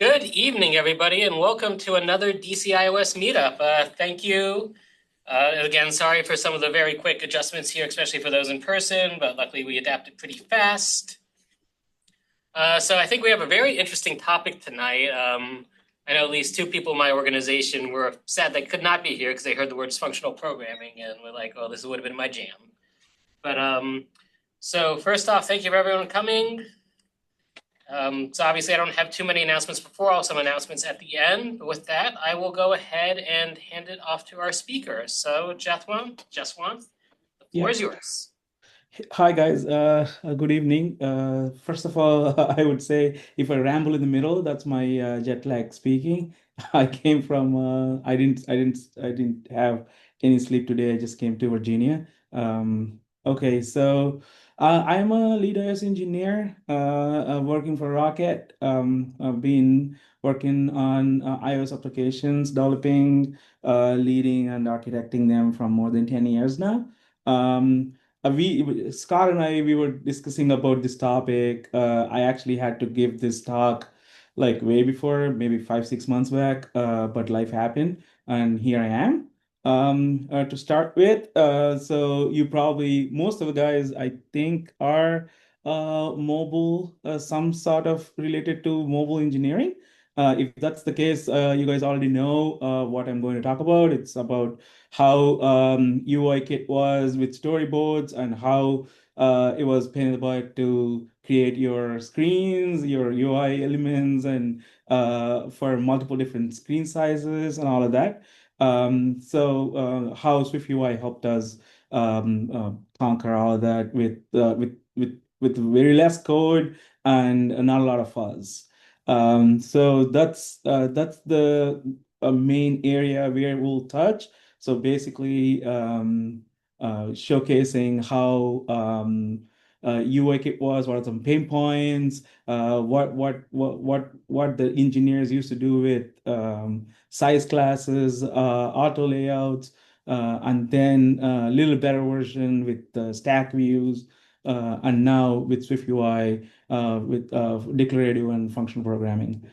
Good evening, everybody, and welcome to another DC iOS meetup. Thank you. Again, sorry for some of the very quick adjustments here, especially for those in person, but luckily we adapted pretty fast. So I think we have a very interesting topic tonight. I know at least two people in my organization were sad they could not be here because they heard the words functional programming and were like, "Oh, this would have been my jam." But so first off, thank you for everyone coming. So obviously I don't have too many announcements before, I'll have some announcements at the end. But with that, I will go ahead and hand it off to our speaker. So Jaswanth, the floor Yeah. is yours. Hi, guys. Good evening. First of all, I would say if I ramble in the middle, that's my jet lag speaking. I came from. I didn't have any sleep today. I just came to Virginia. Okay, so I'm a lead iOS engineer, working for Rocket. I've been working on iOS applications, developing, leading, and architecting them from more than 10 years now. We Scott and we were discussing about this topic. I actually had to give this talk like way before, maybe 5, 6 months back, but life happened, and here I am. To start with, so you probably most of the guys I think are mobile, some sort of related to mobile engineering. If that's the case, you guys already know what I'm going to talk about. It's about how UI kit was with storyboards and how it was pain in the butt to create your screens, your UI elements, and for multiple different screen sizes and all of that. So how SwiftUI helped us conquer all of that with very less code and not a lot of fuzz. So that's the main area where we'll touch. So basically, showcasing how UI kit was, what are some pain points, what the engineers used to do with size classes, auto layouts, and then a little better version with stack views, and now with SwiftUI, with declarative and functional programming,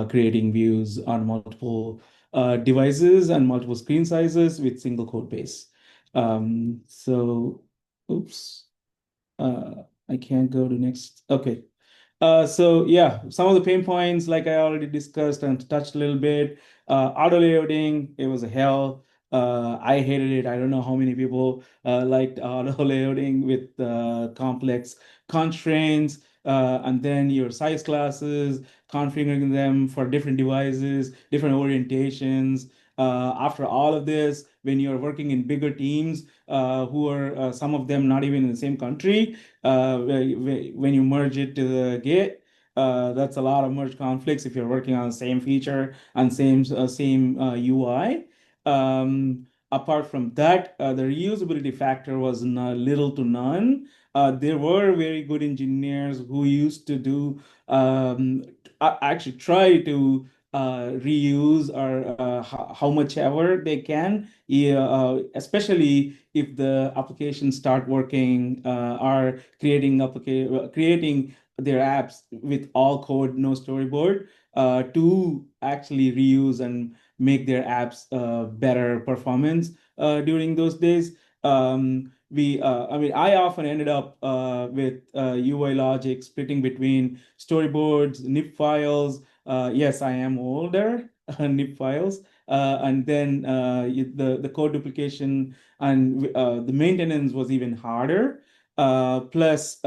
creating views on multiple devices and multiple screen sizes with single code base. So, oops, I can't go to next. Okay. So yeah, some of the pain points, like I already discussed and touched a little bit. Auto layouting, it was a hell. I hated it. I don't know how many people liked auto layouting with complex constraints, and then your size classes, configuring them for different devices, different orientations. After all of this, when you're working in bigger teams, who are some of them not even in the same country, when you merge it to the Git, that's a lot of merge conflicts if you're working on the same feature and same UI. Apart from that, the reusability factor was little to none. There were very good engineers who used to do actually try to reuse or how much ever they can, yeah, especially if the applications start working, are creating their apps with all code, no storyboard, to actually reuse and make their apps better performance during those days. I mean, I often ended up with UI logic splitting between storyboards, nib files. Yes, I am older, nib files, and then the code duplication and the maintenance was even harder. Plus,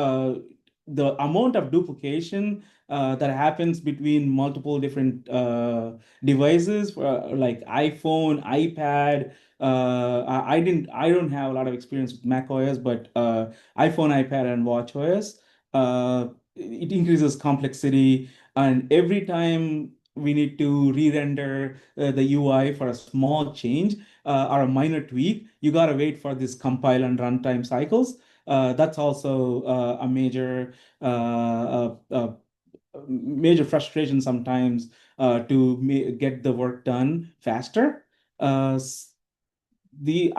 the amount of duplication that happens between multiple different devices, like iPhone, iPad. I don't have a lot of experience with macOS, but iPhone, iPad, and watchOS. It increases complexity, and every time we need to re-render the UI for a small change or a minor tweak, you gotta wait for this compile and runtime cycles. That's also major frustration sometimes to get the work done faster. Uh, s- the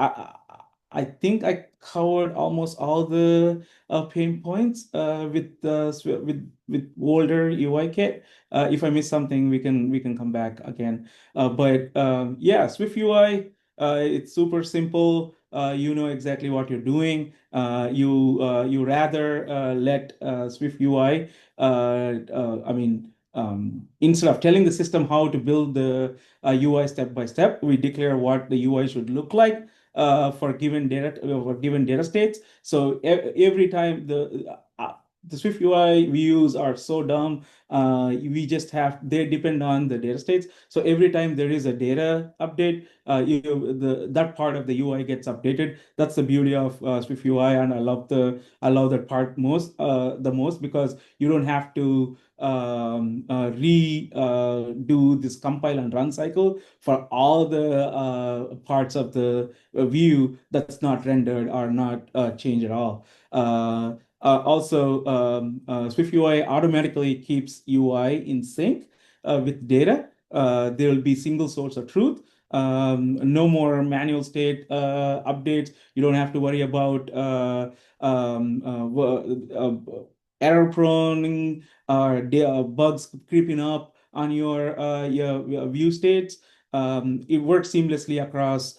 I think I covered almost all the pain points with older UI kit. If I miss something, we can come back again. But yeah, Swift UI, it's super simple. You know exactly what you're doing. You rather let Swift UI. I mean, instead of telling the system how to build the UI step by step, we declare what the UI should look like for given data states. So every time the Swift UI views are so dumb, we just have they depend on the data states. So every time there is a data update, that part of the UI gets updated. That's the beauty of Swift UI, and I love that part the most because you don't have to do this compile and run cycle for all the parts of the view that's not rendered or not changed at all. Also, SwiftUI automatically keeps UI in sync with data. There will be single source of truth. No more manual state updates. You don't have to worry about error prone or bugs creeping up on your view states. It works seamlessly across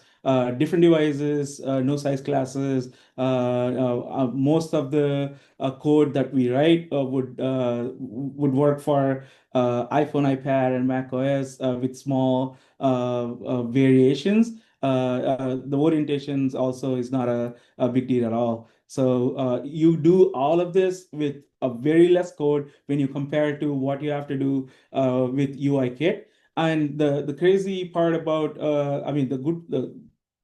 different devices, no size classes. Most of the code that we write would work for iPhone, iPad, and macOS with small variations. The orientations also is not a big deal at all. So you do all of this with a very less code when you compare to what you have to do with UIKit. And the crazy part about I mean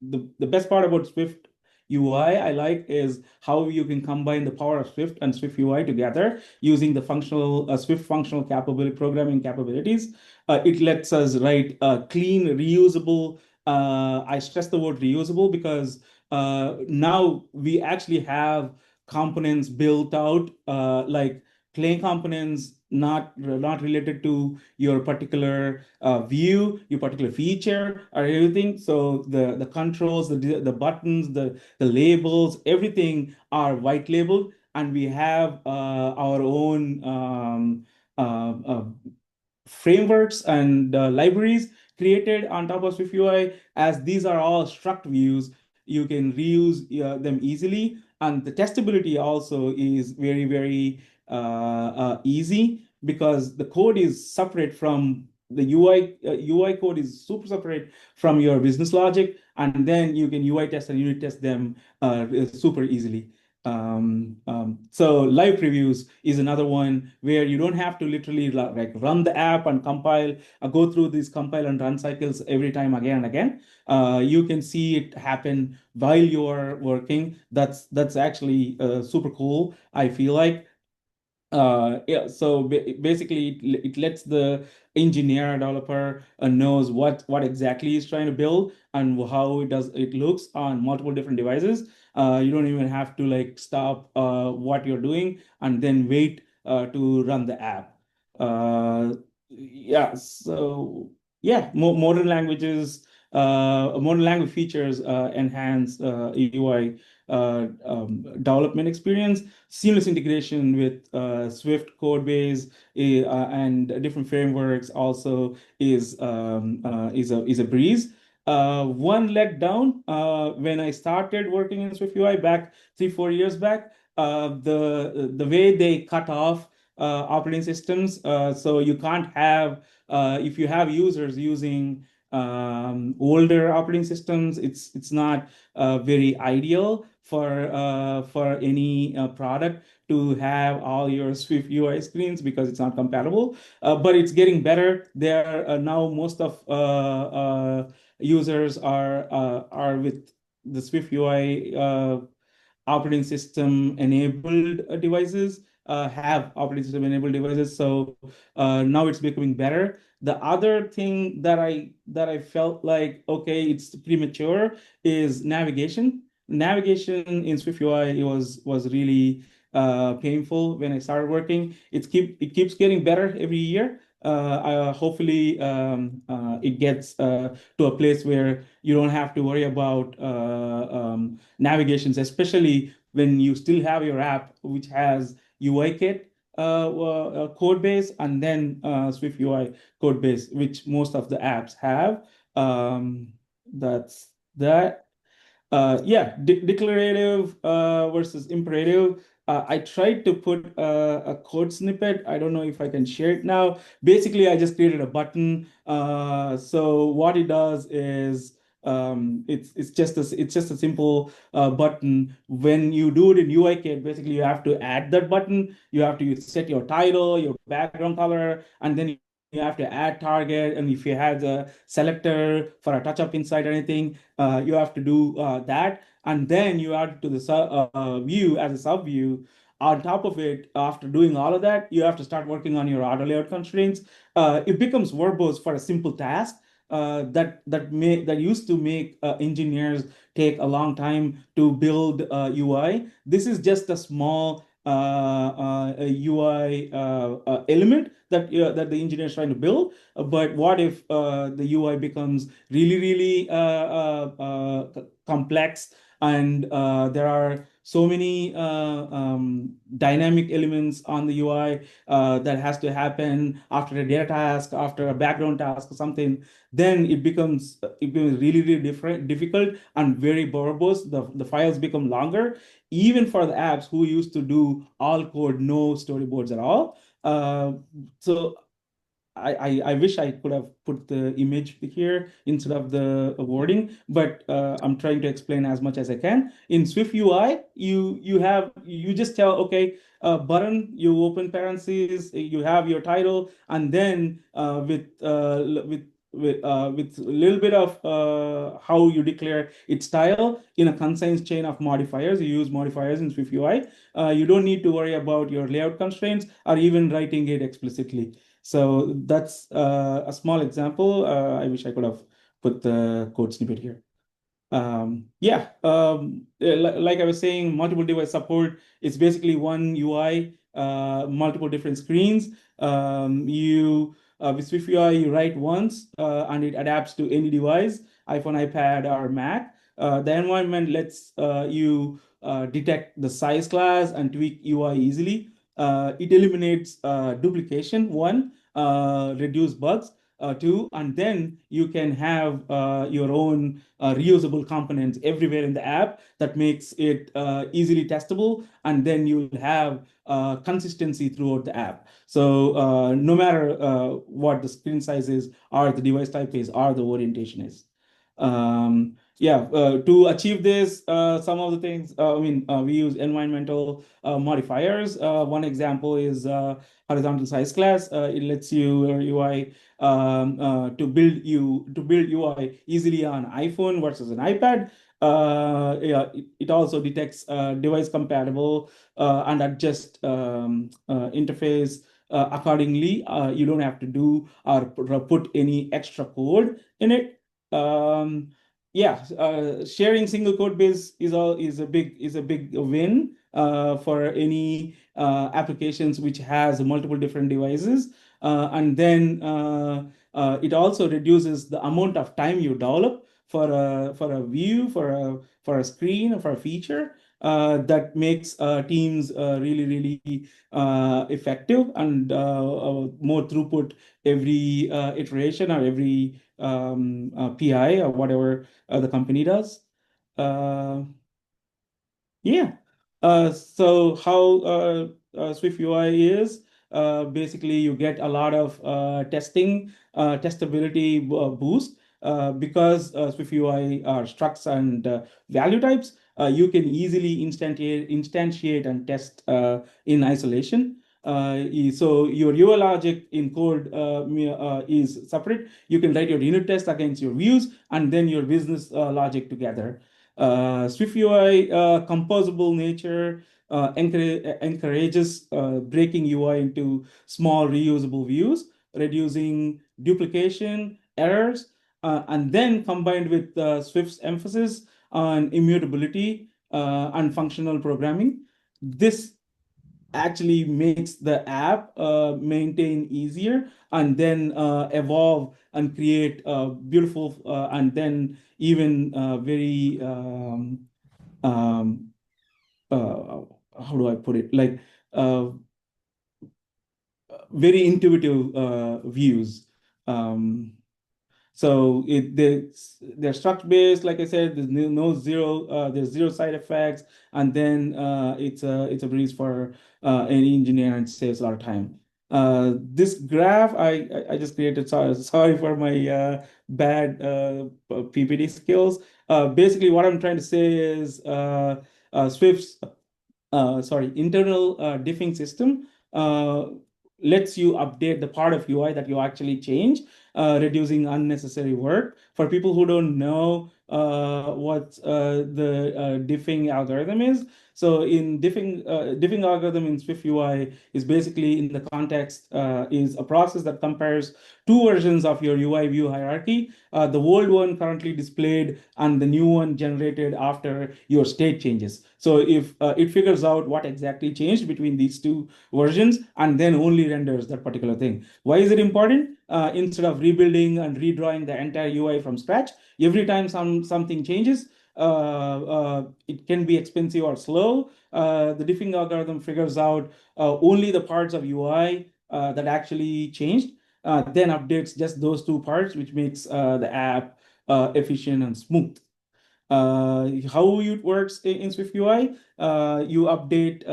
the best part about Swift UI I like is how you can combine the power of Swift and Swift UI together using the functional Swift functional capability programming capabilities. It lets us write clean, reusable. I stress the word reusable because now we actually have components built out like plain components not related to your particular view, your particular feature or everything. So the controls, the buttons, the labels, everything are white labeled, and we have our own frameworks and libraries created on top of SwiftUI. As these are all struct views, you can reuse them easily. And the testability also is very, very easy because the code is separate from the UI. UI code is super separate from your business logic, and then you can UI test and unit test them super easily. So live previews is another one where you don't have to literally like run the app and compile, go through these compile and run cycles every time again and again. You can see it happen while you're working. That's actually super cool, I feel like. Yeah, so basically it lets the engineer developer knows what exactly he's trying to build and how it looks on multiple different devices. You don't even have to like stop what you're doing and then wait to run the app. Uh, yeah, so yeah, modern language features enhance UI development experience. Seamless integration with Swift code base and different frameworks also is a breeze. One leg down when I started working in Swift UI back 3 4 years back, the way they cut off operating systems, so you can't have if you have users using older operating systems, it's not very ideal for any product to have all your Swift UI screens because it's not compatible. But it's getting better. There now most of users are with the Swift UI operating system enabled devices. Have operating system enabled devices, so now it's becoming better. The other thing that I felt like okay, it's premature is navigation in SwiftUI was really painful when I started working. It keeps getting better every year. hopefully it gets to a place where you don't have to worry about navigations, especially when you still have your app, which has UIKit code base and then SwiftUI code base, which most of the apps have. That's that. Yeah, declarative versus imperative. I tried to put a code snippet. I don't know if I can share it now. Basically, I just created a button. So what it does is it's just a simple button. When you do it in UIKit, basically you have to add that button. You have to set your title, your background color, and then you have to add target. And if you have the selector for a touch up inside or anything, you have to do that, and then you add to the view as a sub view. On top of it, after doing all of that, you have to start working on your auto layout constraints. It becomes verbose for a simple task that used to make engineers take a long time to build UI. This is just a small UI element that the engineer is trying to build. But what if the UI becomes really, really complex, and there are so many dynamic elements on the UI that has to happen after a data task, after a background task or something? Then it becomes really, really difficult and very verbose. The files become longer, even for the apps who used to do all code, no storyboards at all. So I wish I could have put the image here instead of the wording, but I'm trying to explain as much as I can. In Swift UI, you just tell, okay, button, you open parentheses, you have your title, and then with a little bit of how you declare its style in a constraints chain of modifiers. You use modifiers in Swift UI. You don't need to worry about your layout constraints or even writing it explicitly. So that's a small example. I wish I could have put the code snippet here. Yeah, like I was saying, multiple device support is basically one UI, multiple different screens. With SwiftUI, you write once and it adapts to any device, iPhone, iPad, or Mac. The environment lets you detect the size class and tweak UI easily. It eliminates duplication, one, reduce bugs, two, and then you can have your own reusable components everywhere in the app that makes it easily testable, and then you'll have consistency throughout the app. So no matter what the screen size is, or the device type is, or the orientation is. Yeah, to achieve this, some of the things, we use environmental modifiers. One example is horizontal size class. It lets your UI to build UI easily on iPhone versus an iPad. Yeah, it also detects device compatible and adjust interface accordingly. You don't have to do or put any extra code in it. Yeah, sharing single code base is a big win for any applications which has multiple different devices. And then it also reduces the amount of time you develop for a view, for a screen, or for a feature. That makes teams really, really effective, and more throughput every iteration, or every PI, or whatever the company does. Uh, yeah. So how Swift UI is, basically you get a lot of testability boost because Swift UI are structs and value types. You can easily instantiate and test in isolation. So your UI logic in code is separate. You can write your unit test against your views and then your business logic together. SwiftUI composable nature encourages breaking UI into small reusable views, reducing duplication, errors, and then combined with Swift's emphasis on immutability and functional programming. This actually makes the app maintain easier and then evolve and create beautiful and then even very um, uh, how do I put it? Like uh, very intuitive views. Um, so they're structure based, like I said. There's no zero. There's zero side effects, and then it's a breeze for any engineer and saves a lot of time. This graph I just created. Sorry for my bad PPT skills. Basically, what I'm trying to say is Swift's internal diffing system lets you update the part of UI that you actually change, reducing unnecessary work. For people who don't know what the diffing algorithm is, so in diffing algorithm in SwiftUI is basically in the context is a process that compares two versions of your UI view hierarchy, the old one currently displayed and the new one generated after your state changes. So if it figures out what exactly changed between these two versions and then only renders that particular thing. Why is it important? Instead of rebuilding and redrawing the entire UI from scratch, every time something changes, it can be expensive or slow. The diffing algorithm figures out only the parts of UI that actually changed, then updates just those two parts, which makes the app efficient and smooth. How it works in SwiftUI, you update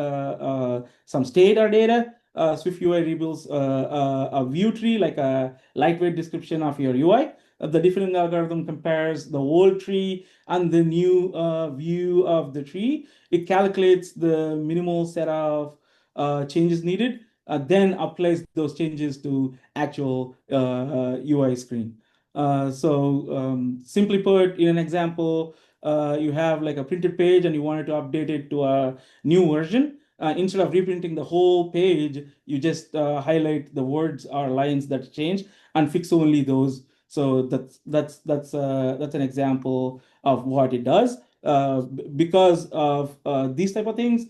some state or data. SwiftUI rebuilds a view tree, like a lightweight description of your UI. The different algorithm compares the old tree and the new view of the tree. It calculates the minimal set of changes needed, then applies those changes to actual UI screen. Simply put, in an example, you have like a printed page and you wanted to update it to a new version. Instead of reprinting the whole page, you just highlight the words or lines that change and fix only those. So that's an example of what it does. Because of these type of things,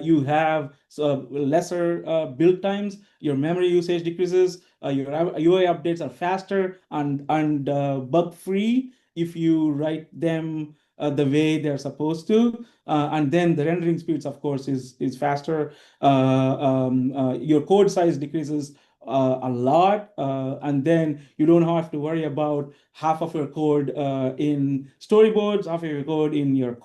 you have lesser build times. Your memory usage decreases. Your UI updates are faster and bug free if you write them the way they're supposed to. And then the rendering speeds, of course, is faster. Your code size decreases a lot, and then you don't have to worry about half of your code in storyboards, half of your code in your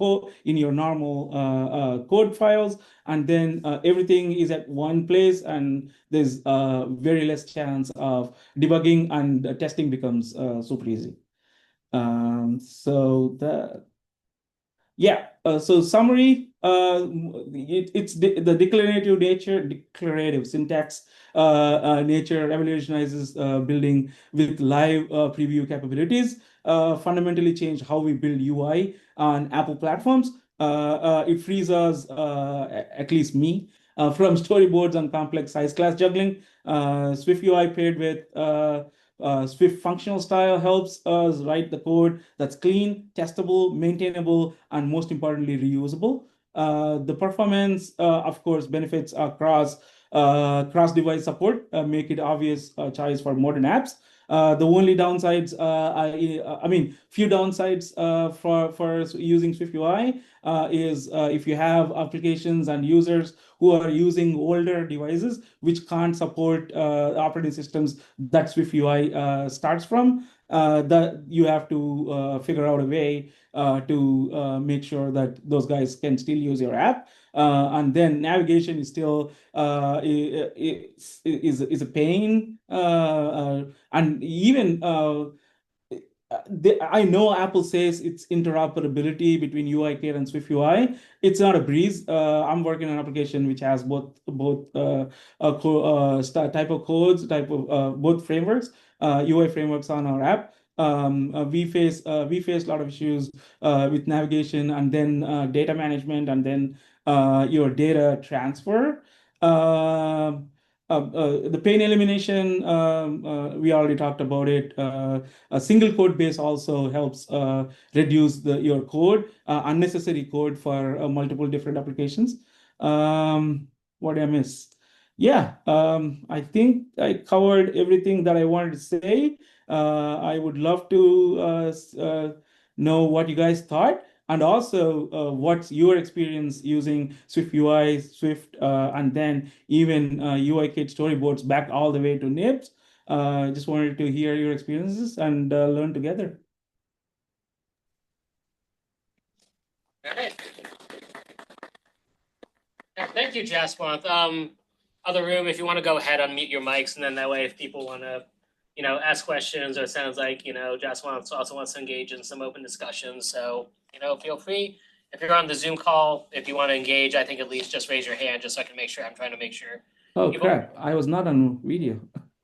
normal code files, and then everything is at one place, and there's very less chance of debugging, and testing becomes super easy. So the yeah, so summary, it's the declarative syntax nature revolutionizes building with live preview capabilities, fundamentally change how we build UI on Apple platforms. It frees us, at least me, from storyboards and complex size class juggling. Swift UI paired with Swift functional style helps us write the code that's clean, testable, maintainable, and most importantly, reusable. The performance, of course, benefits across cross-device support, make it obvious choice for modern apps. The only downsides, I mean, few downsides for using SwiftUI is if you have applications and users who are using older devices which can't support operating systems that SwiftUI starts from, that you have to figure out a way to make sure that those guys can still use your app. And then navigation is still is a pain, and even I know Apple says it's interoperability between UIKit and SwiftUI. It's not a breeze. I'm working on an application which has both type of codes, type of both frameworks, UI frameworks on our app. We face a lot of issues with navigation and then data management and then your data transfer. The pain elimination, we already talked about it. A single code base also helps reduce your code, unnecessary code for multiple different applications. Um, What did I miss? Yeah, I think I covered everything that I wanted to say. I would love to know what you guys thought, and also what's your experience using Swift UI, Swift, and then even UIKit storyboards back all the way to Nibs. Just wanted to hear your experiences and learn together. All right. Yeah, thank you, Jaswanth. Other room, if you want to go ahead, unmute your mics, and then that way, if people want to, ask questions, or it sounds like, Jaswanth also wants to engage in some open discussions. So, feel free. If you're on the Zoom call, if you want to engage, I think at least just raise your hand, just so I can make sure. I'm trying to make sure Oh people. crap, I was not on video.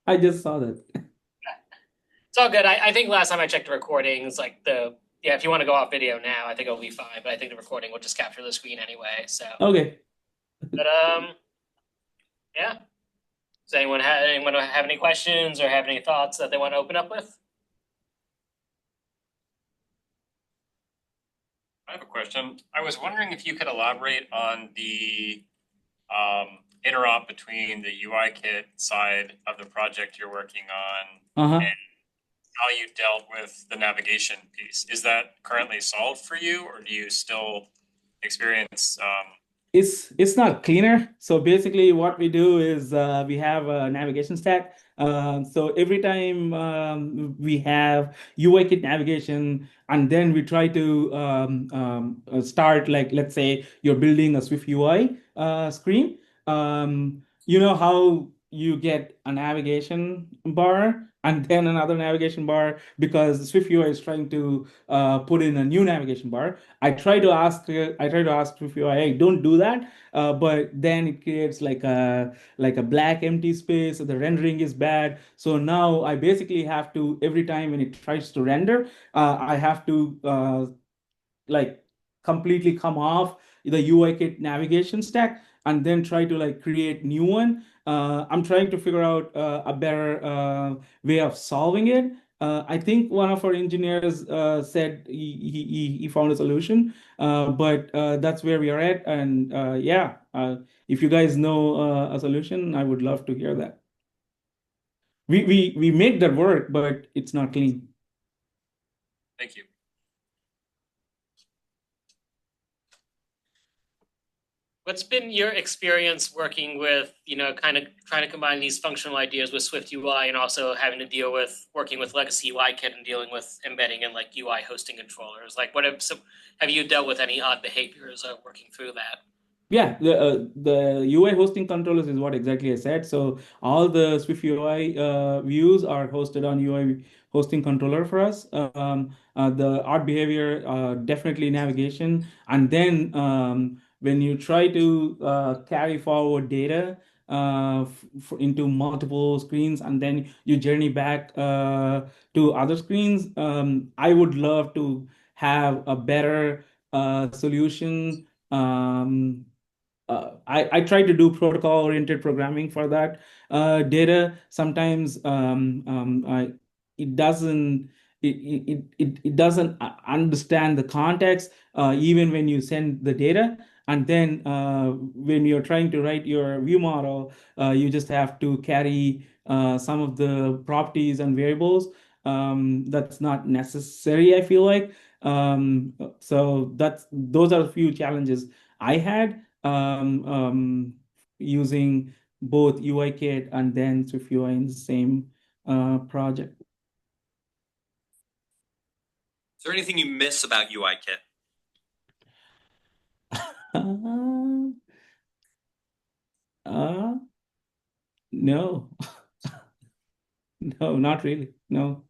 I just saw that. It's all good. I think last time I checked the recordings, yeah, if you want to go off video now, I think it'll be fine. But I think the recording will just capture the screen anyway. So, Okay. but yeah. Does anyone have any questions or have any thoughts that they want to open up with? I have a question. I was wondering if you could elaborate on the interop between the UI kit side of the project you're working on Uh-huh. and how you dealt with the navigation piece. Is that currently solved for you, or do you still experience? It's not cleaner. So basically, what we do is we have a navigation stack. So every time we have UIKit navigation, and then we try to start, like, let's say you're building a Swift UI screen. You know how you get a navigation bar and then another navigation bar because Swift UI is trying to put in a new navigation bar. I try to ask SwiftUI, hey, don't do that. But then it creates like a black empty space. So the rendering is bad. So now I basically have to, every time when it tries to render, I have to like completely come off the UIKit navigation stack and then try to like create new one. I'm trying to figure out a better way of solving it. I think one of our engineers said he found a solution, but that's where we are at. And yeah, if you guys know a solution, I would love to hear that. We make that work, but it's not clean. Thank you. What's been your experience working with, kind of trying to combine these functional ideas with Swift UI and also having to deal with working with legacy UI kit and dealing with embedding in like UI hosting controllers? Like, have you dealt with any odd behaviors working through that? Yeah, the UI hosting controllers is what exactly I said. So all the Swift UI views are hosted on UI hosting controller for us. The art behavior, definitely navigation, and then when you try to carry forward data into multiple screens, and then you journey back to other screens, I would love to have a better solution. I try to do protocol oriented programming for that data. Sometimes it doesn't it doesn't understand the context even when you send the data. And then when you're trying to write your view model, you just have to carry some of the properties and variables. That's not necessary, I feel like. So those are a few challenges I had using both UIKit and then SwiftUI in the same project. Is there anything you miss about UIKit? Uh, no, no, not really. No,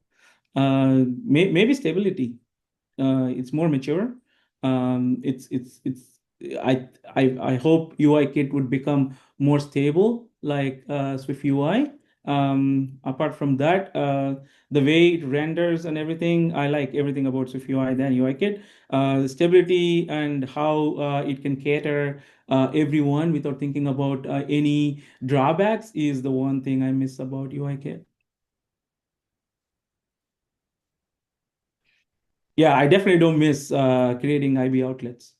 maybe stability. It's more mature. It's I hope UIKit would become more stable like Swift UI. Apart from that, the way it renders and everything, I like everything about Swift UI than UIKit. The stability and how it can cater everyone without thinking about any drawbacks is the one thing I miss about UIKit. Yeah, I definitely don't miss creating IB outlets.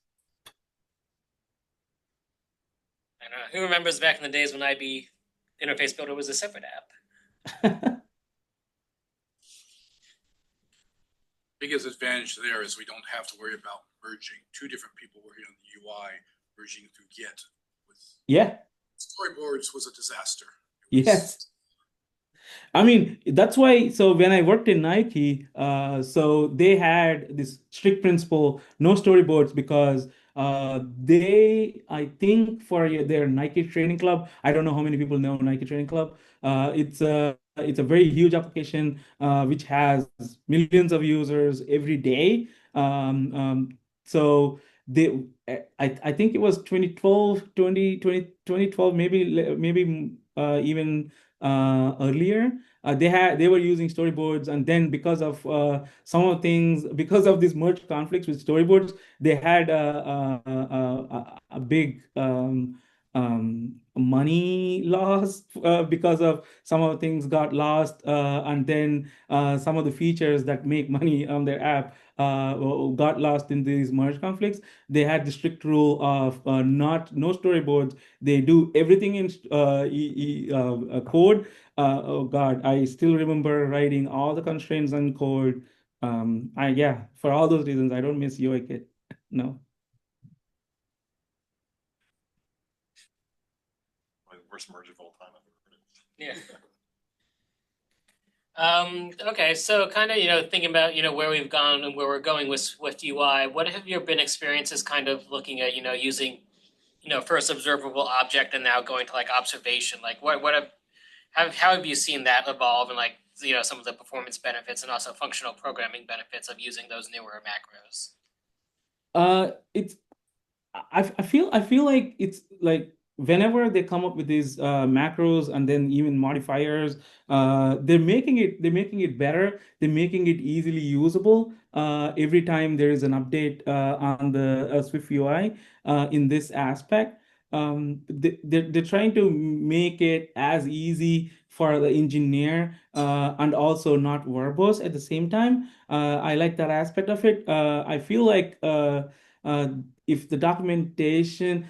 Who remembers back in the days when IB Interface Builder was a separate app? Biggest advantage there is we don't have to worry about merging two different people working on the UI, merging through Git. Yeah. Storyboards was a disaster. It was- Yes. I mean, that's why. So when I worked in Nike, so they had this strict principle, no storyboards, because I think for their Nike Training Club, I don't know how many people know Nike Training Club. It's a very huge application which has millions of users every day. So they, I think it was 2012, maybe even earlier. They were using storyboards, and then because of some of things, because of these merge conflicts with storyboards, they had a big money loss because of some of the things got lost, and then some of the features that make money on their app got lost in these merge conflicts. They had the strict rule of no storyboards. They do everything in code. Oh God, I still remember writing all the constraints on code. Yeah, for all those reasons, I don't miss UIKit. No. Like, worst merge of all time. Yeah. Okay, so kind of, thinking about, where we've gone and where we're going with SwiftUI, what have your been experiences kind of looking at, using, first observable object and now going to like observation? Like how have you seen that evolve and like, some of the performance benefits and also functional programming benefits of using those newer macros? It's I feel like it's like whenever they come up with these macros and then even modifiers, they're making it better. They're making it easily usable. Every time there is an update on the Swift UI in this aspect, they're trying to make it as easy for the engineer and also not verbose at the same time. I like that aspect of it. I feel like uh, if the documentation,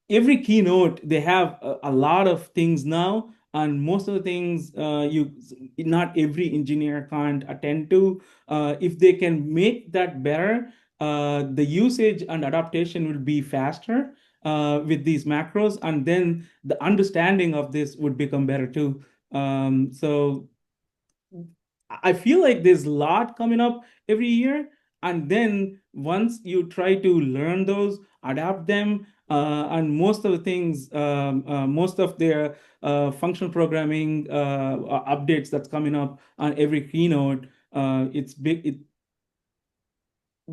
every keynote, they have a lot of things now, and most of the things not every engineer can't attend to. If they can make that better, the usage and adaptation will be faster with these macros, and then the understanding of this would become better too. So I feel like there's a lot coming up every year. And then once you try to learn those, adapt them, and most of the things, most of their functional programming updates that's coming up on every keynote, it's big.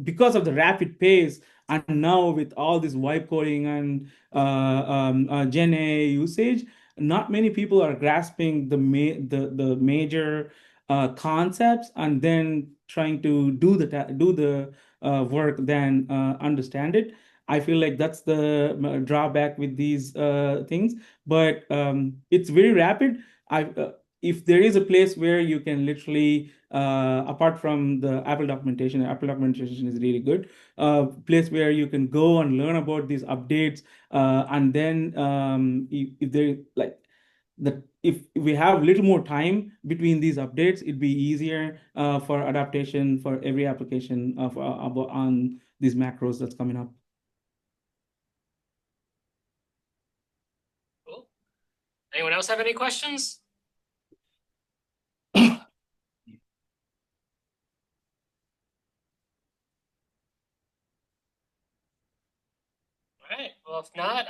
Because of the rapid pace, and now with all this vibe coding and Gen A usage, not many people are grasping the major concepts and then trying to do the work, then understand it. I feel like that's the drawback with these things, but it's very rapid. If there is a place where you can literally, apart from the Apple documentation is really good, place where you can go and learn about these updates, and then if there like that, if we have little more time between these updates, it'd be easier for adaptation for every application on these macros that's coming up. Cool. Anyone else have any questions? All right. Well, if not,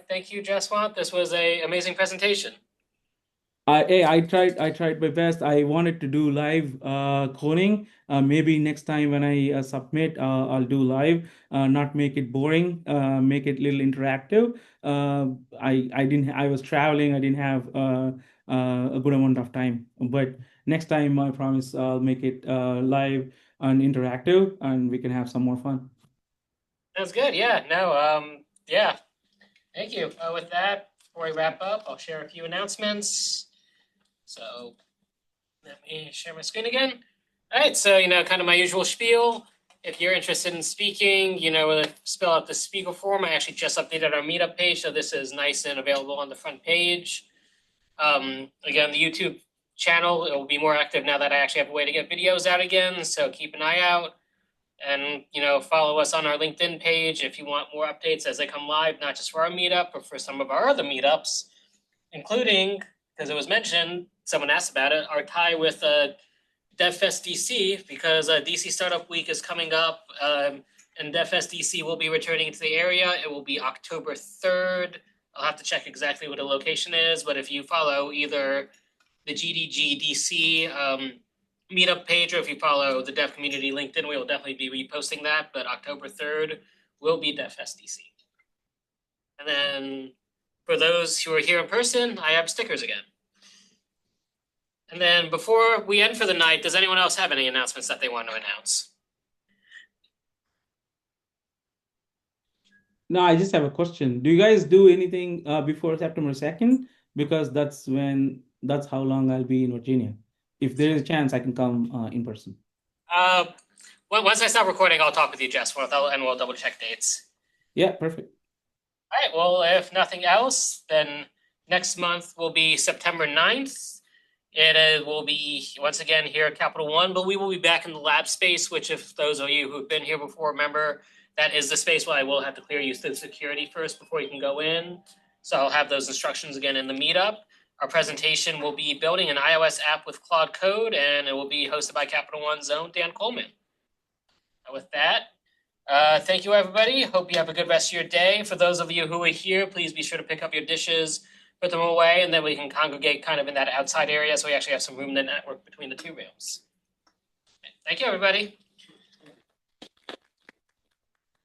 thank you, Jaswanth. This was an amazing presentation. I tried my best. I wanted to do live coding. Maybe next time when I submit, I'll do live. Not make it boring. Make it a little interactive. I didn't. I was traveling. I didn't have a good amount of time. But next time, I promise I'll make it live and interactive, and we can have some more fun. Sounds good. Yeah. No. Yeah. Thank you. With that, before we wrap up, I'll share a few announcements. So let me share my screen again. All right. So kind of my usual spiel. if you're interested in speaking, fill out the speaker form. I actually just updated our Meetup page, so this is nice and available on the front page. Again, the YouTube channel, it will be more active now that I actually have a way to get videos out again, so keep an eye out. And, follow us on our LinkedIn page if you want more updates as they come live, not just for our meetup, but for some of our other meetups, including, because it was mentioned, someone asked about it, our tie with DevFest DC, because DC Startup Week is coming up, and DevFest DC will be returning to the area. It will be October 3rd. I'll have to check exactly what the location is, but if you follow either the GDG DC meetup page, or if you follow the Dev Community LinkedIn, we will definitely be reposting that, but October 3rd will be DevFest DC. And then for those who are here in person, I have stickers again. And then before we end for the night, does anyone else have any announcements that they want to announce? No, I just have a question. Do you guys do anything before September 2nd? Because that's how long I'll be in Virginia. If there is a chance, I can come in person. Once I stop recording, I'll talk with you, Jaswanth, and we'll double check dates. Yeah, perfect. All right, well, if nothing else, then next month will be September 9th. It will be, once again, here at Capital One, but we will be back in the lab space, which if those of you who've been here before remember, that is the space where I will have to clear you through security first before you can go in. So I'll have those instructions again in the meetup. Our presentation will be building an iOS app with Claude Code, and it will be hosted by Capital One's own Dan Coleman. With that, thank you, everybody. Hope you have a good rest of your day. For those of you who are here, please be sure to pick up your dishes, put them away, and then we can congregate kind of in that outside area so we actually have some room to network between the two rooms. Thank you, everybody.